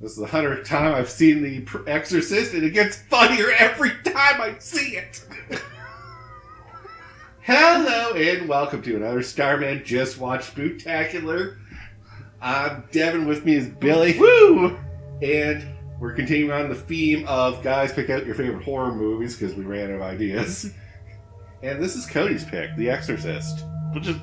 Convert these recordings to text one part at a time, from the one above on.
This is the 100th time I've seen The Exorcist, and it gets funnier every time I see it. Hello, and welcome to another Starmen Just Watch Spooktacular. I'm Devin, with me is Billy. Woo! And we're continuing on the theme of guys pick out your favorite horror movies because we ran out of ideas. And this is Cody's pick, The Exorcist. Which is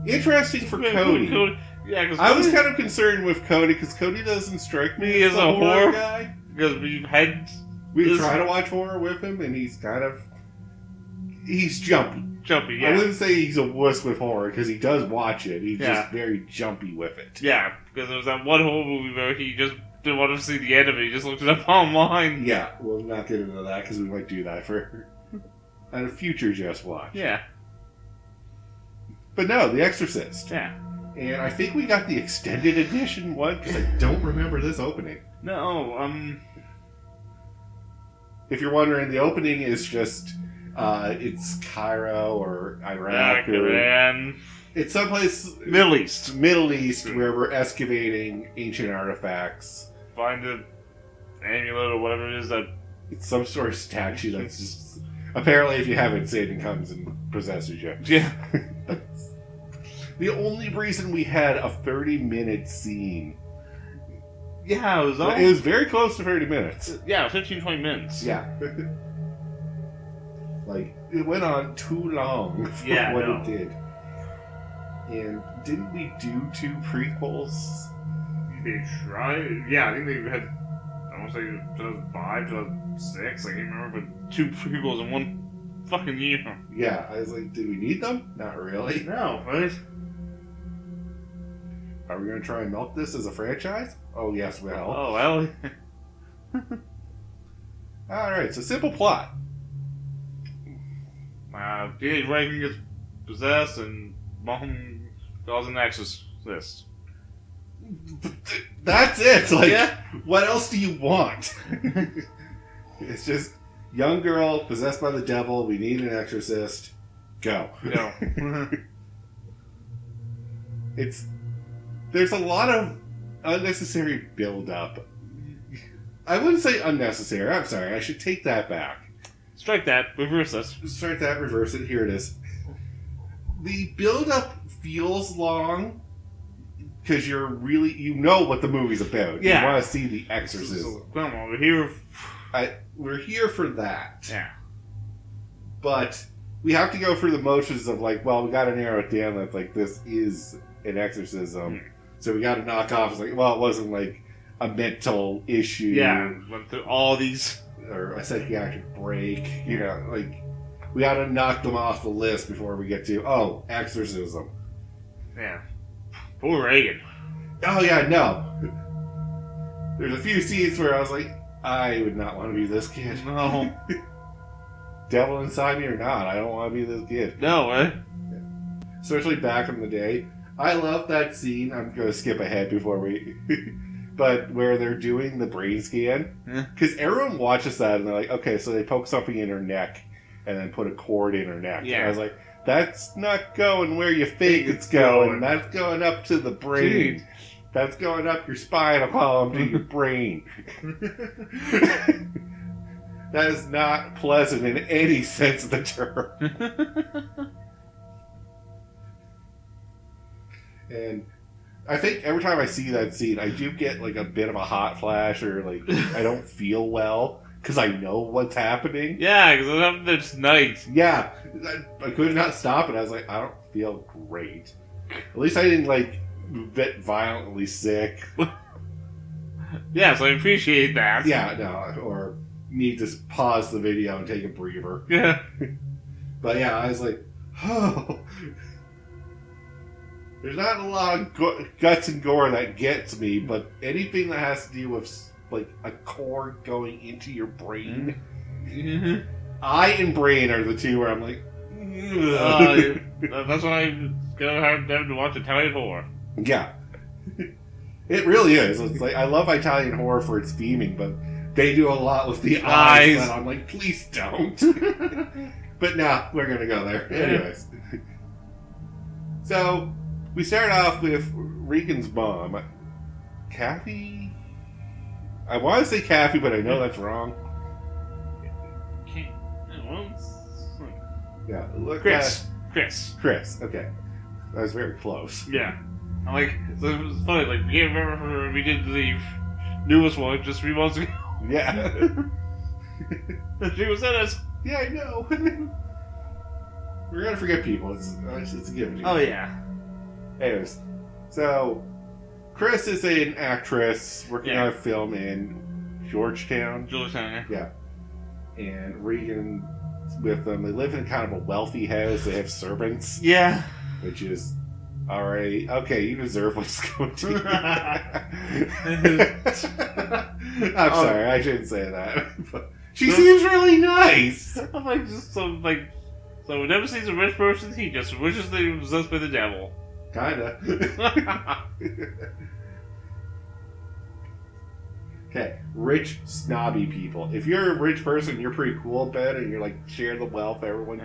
interesting for Cody. Yeah, because I was kind of concerned with Cody because Cody doesn't strike me as a horror guy. Because we've tried to watch horror with him, and he's jumpy. Jumpy, yeah. I wouldn't say he's a wuss with horror because he does watch it. He's just very jumpy with it. Yeah, because there was that one horror movie where he just didn't want to see the end of it. He just looked it up online. Yeah, we'll not get into that because we might do that for a future Just Watch. Yeah. But no, The Exorcist. Yeah. And I think we got the extended edition one because I don't remember this opening. No, If you're wondering, the opening is just, it's Cairo or Iraq or Iran. It's someplace Middle East, where we're excavating ancient artifacts. Find an amulet or whatever it is that. It's some sort of statue that's just. Apparently, if you have it, Satan comes and possesses you. Yeah. The only reason we had a 30-minute scene. Yeah, it was very close to 30 minutes. Yeah, 15, 20 minutes. Yeah. Like, it went on too long for it did. And didn't we do 2 prequels? They tried? Yeah, I think they had, I want to say 2005, 2006, I can't remember, but 2 prequels in one fucking year. Yeah, I was like, did we need them? Not really. No, right? Are we going to try and milk this as a franchise? Oh, yes, we will. Oh, well. Alright, so simple plot. Teenage Reagan gets possessed and Mom calls an exorcist. That's it! Like, what else do you want? It's just, young girl possessed by the devil, we need an exorcist. Go. No. There's a lot of unnecessary build-up. I wouldn't say unnecessary. I'm sorry. I should take that back. Strike that. Reverse it. Strike that. Reverse it. Here it is. The build-up feels long because you know what the movie's about. Yeah. You want to see the exorcism. Come on, we're here. We're here for that. Yeah. But we have to go through the motions of like, well, we got to narrow it down. That's like, this is an exorcism. So we got to knock off. It's like, well, it wasn't like a mental issue. Yeah, went through all these. Or a psychiatric break. You know, like, we got to knock them off the list before we get to, exorcism. Yeah. Poor Reagan. Oh, yeah, no. There's a few scenes where I was like, I would not want to be this kid. No. Devil inside me or not, I don't want to be this kid. No, Especially back in the day. I love that scene. I'm going to skip ahead before we... but where they're doing the brain scan. Because everyone watches that and they're like, okay, so they poke something in her neck and then put a cord in her neck. Yeah. And I was like, that's not going where you think it's going. That's going up to the brain. Dude. That's going up your spinal column to your brain. That is not pleasant in any sense of the term. And I think every time I see that scene, I do get like a bit of a hot flash or like I don't feel well because I know what's happening. Yeah, because it's night. Yeah, I could not stop it. I was like, I don't feel great. At least I didn't like get violently sick. Yeah, so I appreciate that. Yeah, no, or need to pause the video and take a breather. Yeah. But yeah, I was like, oh. There's not a lot of guts and gore that gets me, but anything that has to do with like a cord going into your brain, eye and brain are the two where I'm like, that's why I'm gonna have them to watch Italian horror. Yeah, it really is. It's like I love Italian horror for its theming, but they do a lot with the eyes. And I'm like, please don't. But nah, we're gonna go there anyways. So. We start off with Regan's mom, Kathy. I want to say Kathy, but I know that's wrong. Yeah, look Chris. Chris, okay. That was very close. Yeah. I'm like, so it was funny, like, we can't remember we did the newest one just 3 months ago. Yeah. She was in it. Yeah, I know. We're gonna forget people. It's a given. Oh, yeah. Anyways, so Chris is an actress working on a film in Georgetown. Yeah. And Regan's with them. They live in kind of a wealthy house. They have servants. Yeah. Which is alright. Okay, you deserve what's going to you. I'm sorry, I shouldn't say that. But she seems really nice. I'm like, so whenever sees a rich person, he just wishes they were possessed by the devil. Kinda. Okay, rich, snobby people. If you're a rich person, you're pretty cool about it, and you're like, share the wealth, everyone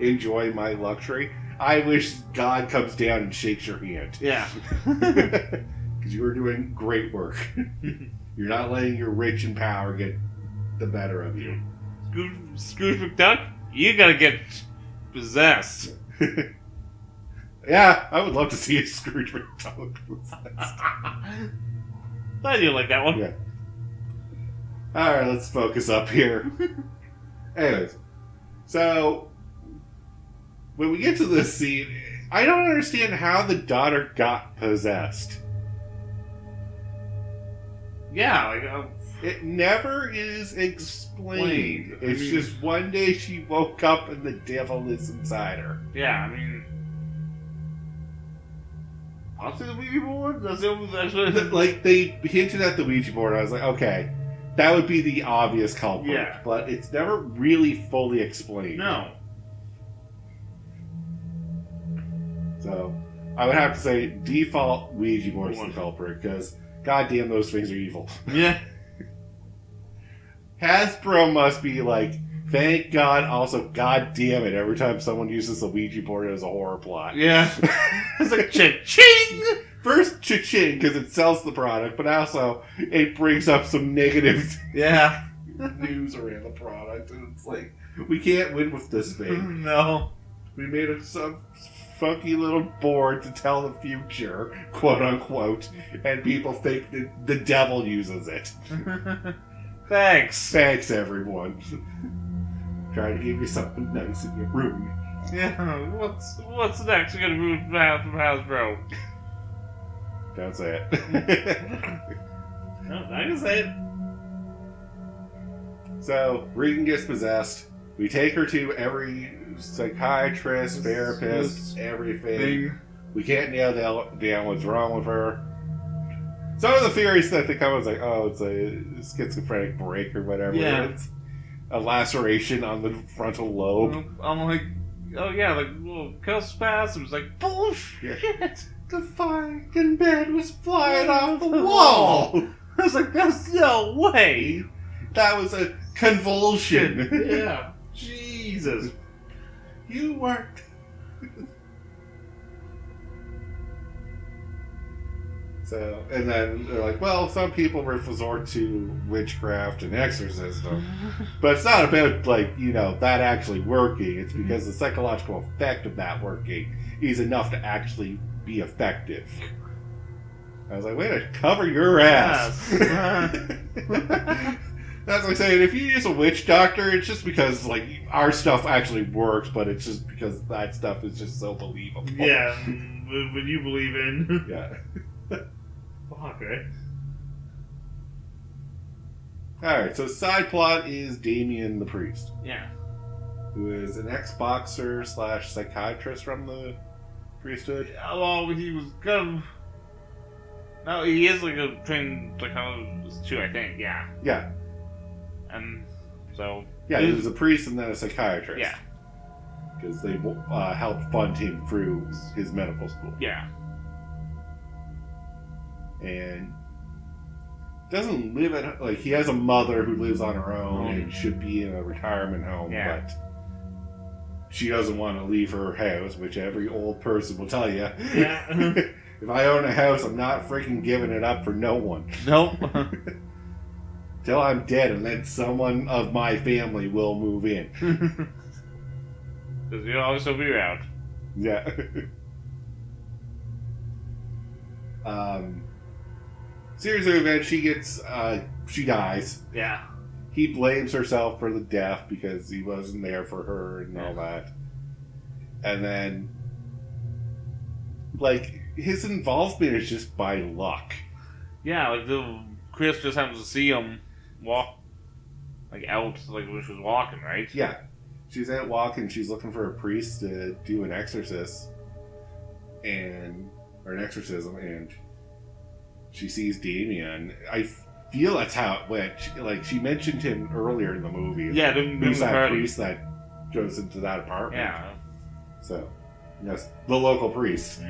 enjoy my luxury. I wish God comes down and shakes your hand. Yeah. Because you are doing great work. You're not letting your rich and power get the better of you. Scrooge McDuck, you gotta get possessed. Yeah, I would love to see a Scrooge McDuck possessed. Glad you like that one. Yeah. Alright, let's focus up here. Anyways, so when we get to this scene, I don't understand how the daughter got possessed. Yeah, like it never is explained. It's just one day she woke up and the devil is inside her. Yeah, I mean, honestly, the Ouija board. That's like they hinted at the Ouija board. I was like, okay, that would be the obvious culprit. Yeah. But it's never really fully explained. No. So I would have to say default Ouija board is the culprit because goddamn those things are evil. Yeah. Hasbro must be like, thank God, also god damn it, every time someone uses the Ouija board as a horror plot. Yeah. It's like cha-ching! First cha-ching because it sells the product, but also it brings up some negative news around the product, and it's like, we can't win with this thing. No. We made some funky little board to tell the future, quote unquote, and people think that the devil uses it. Thanks. Thanks, everyone. Trying to give you something nice in your room. Yeah, what's next? We're gonna move from Hasbro. Don't say it. No, I can say it. So, Regan gets possessed. We take her to every psychiatrist, therapist, everything. We can't nail down what's wrong with her. Some of the theories that they come up is like, oh, it's a schizophrenic break or whatever. Yeah. It's a laceration on the frontal lobe. I'm like, oh yeah, like little kill spasms. Like, bullshit. Yeah. The fucking bed was flying off the wall. I was like, that's no way. That was a convulsion. Yeah. Jesus. You weren't. So, and then they're like, well, some people resort to witchcraft and exorcism, but it's not about, like, you know, that actually working. It's because the psychological effect of that working is enough to actually be effective. I was like, way to cover your ass. That's like saying, if you use a witch doctor, it's just because, like, our stuff actually works, but it's just because that stuff is just so believable. Yeah, when you believe in. Yeah. Fuck, right? Alright, so side plot is Damien the priest. Yeah. Who is an ex-boxer / psychiatrist from the priesthood. Well, he was kind of... No, he is like a trained psychologist too, I think, yeah. Yeah. And so... Yeah, he was a priest and then a psychiatrist. Yeah. Because they helped fund him through his medical school. Yeah. And doesn't live at, like, he has a mother who lives on her own and should be in a retirement home, but she doesn't want to leave her house, which every old person will tell you. Yeah. If I own a house, I'm not freaking giving it up for no one. Nope. till I'm dead, and then someone of my family will move in. Because you'll always be around. Yeah. Series of events, she dies. Yeah. He blames herself for the death because he wasn't there for her and all that. And then, like, his involvement is just by luck. Yeah, like Chris just happens to see him walk, like, out, like, when she was walking, right? Yeah. She's out walking, she's looking for a priest to do an exorcism, and she sees Damien. I feel that's how it went. She mentioned him earlier in the movie. Yeah, who's that priest that goes into that apartment. Yeah. So, yes, the local priest.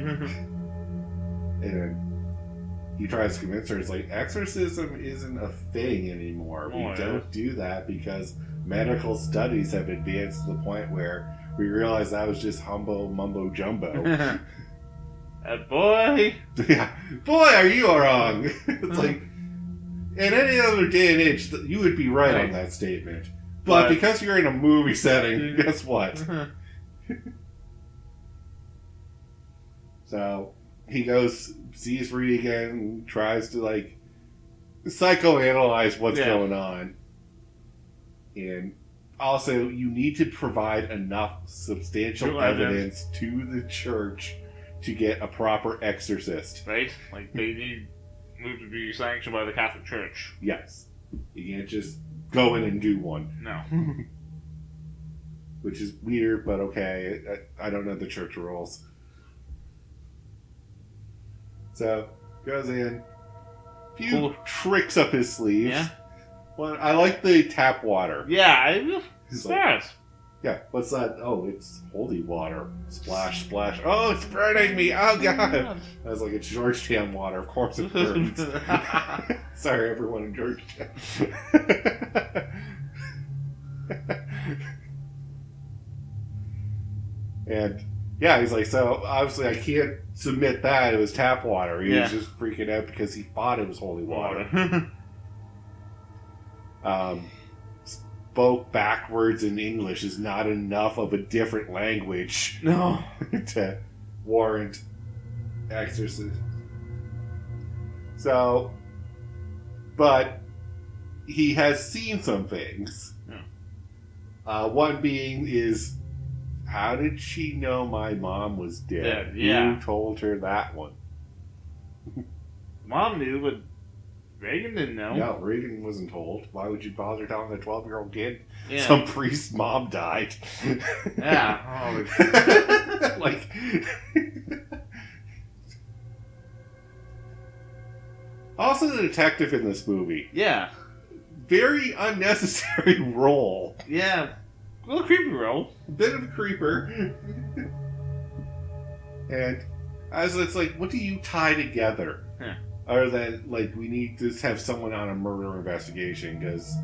And he tries to convince her, it's like, exorcism isn't a thing anymore. We don't do that because medical studies have advanced to the point where we realize that was just mumbo jumbo. Boy! Yeah. Boy, are you wrong! It's like, in any other day and age, you would be right on that statement. But because you're in a movie setting, guess what? So, he goes, sees Regan, tries to, like, psychoanalyze what's going on. And also, you need to provide enough substantial evidence to the church to get a proper exorcist. Right? Like, they need to be sanctioned by the Catholic Church. Yes. You can't just go in and do one. No. Which is weird, but okay. I don't know the church rules. So, goes in. Few tricks up his sleeves. Yeah. Well, I like the tap water. Yeah, it's nice. Yeah, what's that? Oh, it's holy water. Splash, splash. Oh, it's burning me. Oh, God. I was like, it's Georgetown water. Of course it burns. Sorry, everyone in Georgetown. And, yeah, he's like, so, obviously I can't submit that. It was tap water. He was just freaking out because he thought it was holy water. Spoke backwards in English is not enough of a different language to warrant exorcism. So, but he has seen some things. One being is, how did she know my mom was dead? Who told her that one? Mom knew, but Regan didn't know. No, Regan wasn't told. Why would you bother telling a 12-year-old kid? Yeah. Some priest's mom died. Yeah. Like... Also the detective in this movie. Yeah. Very unnecessary role. Yeah. A little creepy role. A bit of a creeper. And as it's like, what do you tie together? Other than, like, we need to have someone on a murder investigation because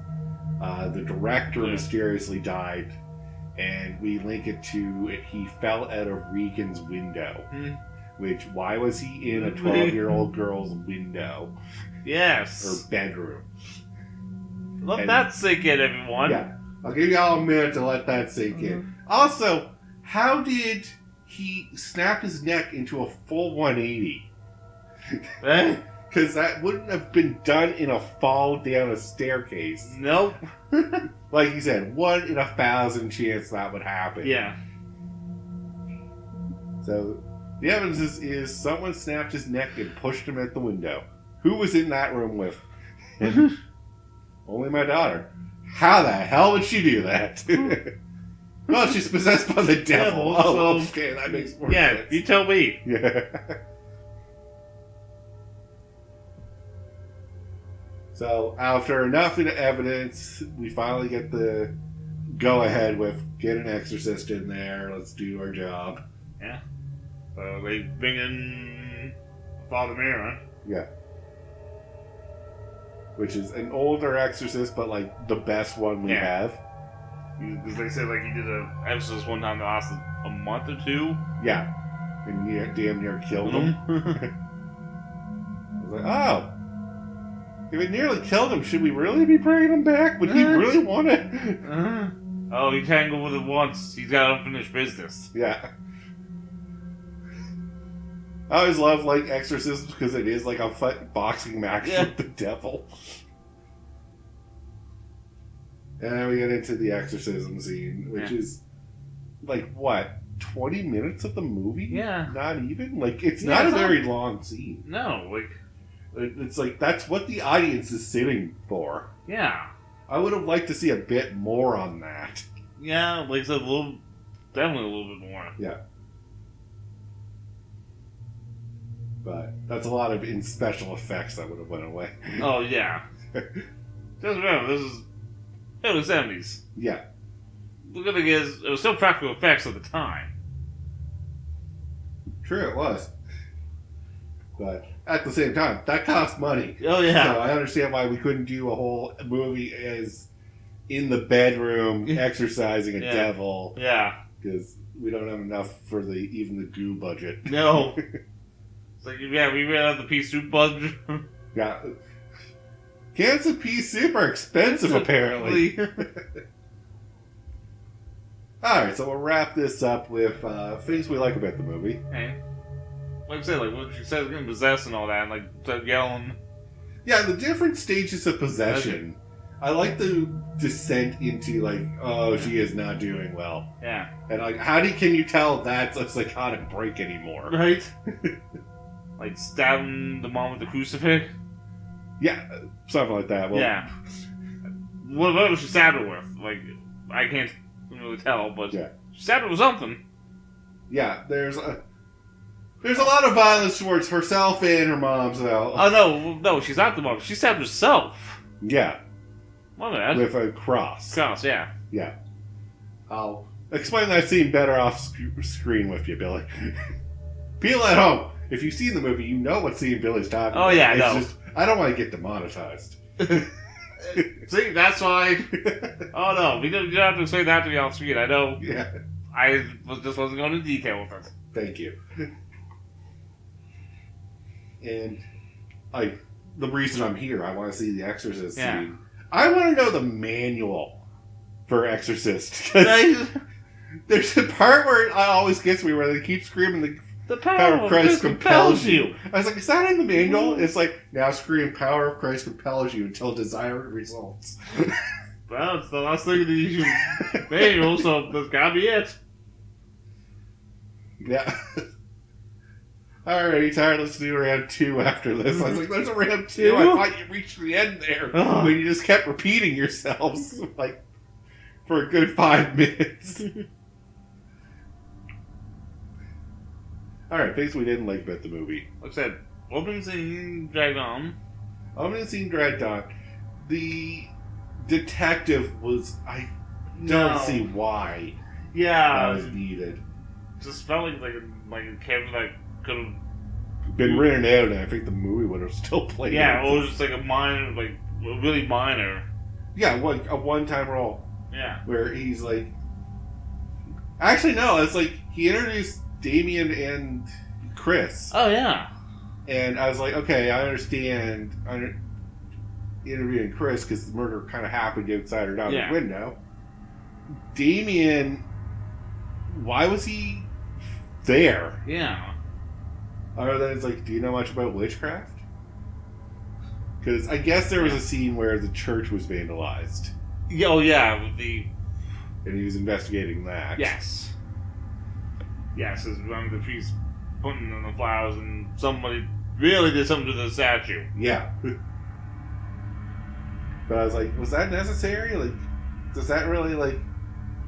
the director mysteriously died, and we link it to he fell out of Regan's window. Which, why was he in a 12-year-old girl's window? Yes. Or bedroom? Let that sink in, everyone. Yeah. I'll give you all a minute to let that sink in. Also, how did he snap his neck into a full 180? Because that wouldn't have been done in a fall down a staircase. Nope. Like you said, 1 in 1,000 chance that would happen. Yeah. So, the evidence is someone snapped his neck and pushed him out the window. Who was in that room with him? Only my daughter. How the hell would she do that? Well, she's possessed by the devil. Oh, okay, that makes more sense. Yeah, you tell me. Yeah. So, after enough evidence, we finally get the go-ahead with get an exorcist in there, let's do our job. Yeah. So they bring in Father Mira. Yeah. Which is an older exorcist, but, like, the best one we have. Because they said, like, he did an exorcist one time that lasted a month or two. Yeah. And he damn near killed him. I was like, oh. If it nearly killed him, should we really be bringing him back? Would he really want it? Oh, he can't go with it once. He's got unfinished business. Yeah. I always love, like, Exorcisms because it is like a boxing match with the devil. And then we get into the exorcism scene, which is, like, what, 20 minutes of the movie? Yeah. Not even? Like, it's not a very long scene. No, like... It's like, that's what the audience is sitting for. Yeah. I would have liked to see a bit more on that. Yeah, like I said, definitely a little bit more. Yeah. But that's a lot of special effects that would have went away. Oh, yeah. Just remember, this is the 70s. Yeah. The good thing is, it was still practical effects at the time. True, it was. But at the same time, that cost money. Oh, yeah. So I understand why we couldn't do a whole movie as in the bedroom exercising a devil. Yeah. Because we don't have enough for even the goo budget. No. It's like, yeah, we ran out of the pea soup budget. Yeah. Cans of pea soup are expensive, apparently. Alright, so we'll wrap this up with things we like about the movie. Hey. Like I said, like when she said getting possessed and all that, and like started yelling. Yeah, the different stages of possession. I like the descent into, like, oh, she is not doing well. Yeah. And, like, can you tell that's a psychotic break anymore? Right? Like stabbing the mom with the crucifix? Yeah, something like that. Well, yeah. What was she stabbed her with? Like, I can't really tell, but she stabbed her with something. Yeah, there's a lot of violence towards herself and her mom, so... Oh, no, she's not the mom. She stabbed herself. Yeah. My bad. With a cross. Cross, yeah. Yeah. I'll explain that scene better off screen with you, Billy. People at home, if you've seen the movie, you know what scene Billy's talking about. Oh, yeah, I it's know. Just, I don't want to get demonetized. See, that's why... Oh, no, you don't have to explain that to me off screen. I know. Yeah. I just wasn't going into detail with it. Thank you. And the reason I'm here, I want to see the Exorcist scene. I want to know the manual for Exorcist. There's a part where it always gets me where they keep screaming the power of Christ compels you. I was like, is that in the manual? It's like, now scream power of Christ compels you until desired results. Well, it's the last thing in the manual, so that's gotta be it. Yeah. Alright, tired. Let's do round 2 after this. I was like, there's a round 2. I thought you reached the end there. But you just kept repeating yourselves, like, for a good 5 minutes. Alright, things we didn't like about the movie. Like I said, opening scene dragged on. Opening scene dragged on. The detective was... I don't see why that was needed. Just felt like a character that could have been written out, and I think the movie would have still played. Yeah, it was just like a minor, like a really minor. Yeah, like a one-time role. Yeah, where he's like, actually no, it's like he introduced Damien and Chris. Oh yeah, and I was like, okay, I understand. Interviewing Chris because the murder kind of happened outside or down the window. Damien, why was he there? Yeah. Other than it's like, do you know much about witchcraft? Because I guess there was a scene where the church was vandalized. Oh yeah, with the... And he was investigating that. Yes. Yes, it's one of the priests putting on the flowers and somebody really did something to the statue. Yeah. But I was like, was that necessary? Like, does that really, like...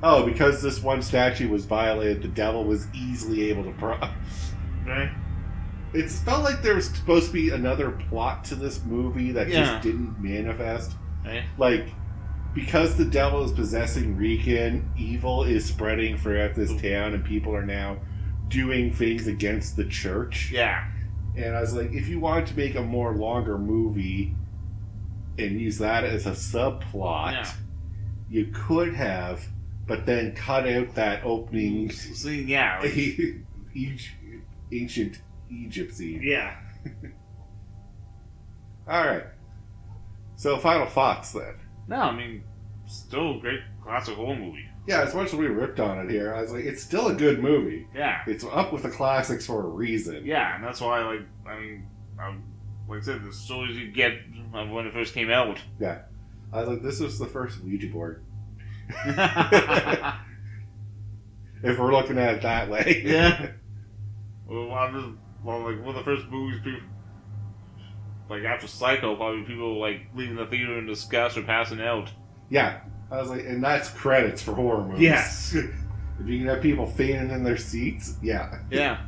Oh, because this one statue was violated, the devil was easily able to... Right. It felt like there was supposed to be another plot to this movie that just didn't manifest. Right. Like, because the devil is possessing Rican, evil is spreading throughout this town, and people are now doing things against the church. Yeah. And I was like, if you wanted to make a more longer movie and use that as a subplot, you could have, but then cut out that opening scene, ancient Egypt scene. Yeah. Alright. So, final thoughts then. No, I mean, still a great classic horror movie. Yeah, as much as we ripped on it here, I was like, it's still a good movie. Yeah. It's up with the classics for a reason. Yeah, and that's why, like I said, the stories you get when it first came out. Yeah. I was like, this was the first Ouija board. If we're looking at it that way. Yeah. Well, one of the first movies people, like after Psycho, probably people like leaving the theater in disgust or passing out. Yeah. I was like, and that's credits for horror movies. Yes. If you can have people fainting in their seats, yeah. Yeah.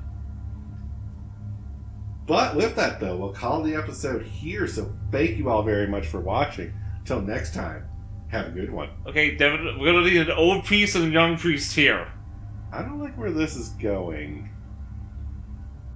But with that, though, we'll call the episode here, so thank you all very much for watching. Till next time, have a good one. Okay, Devin, we're gonna need an old priest and a young priest here. I don't like where this is going.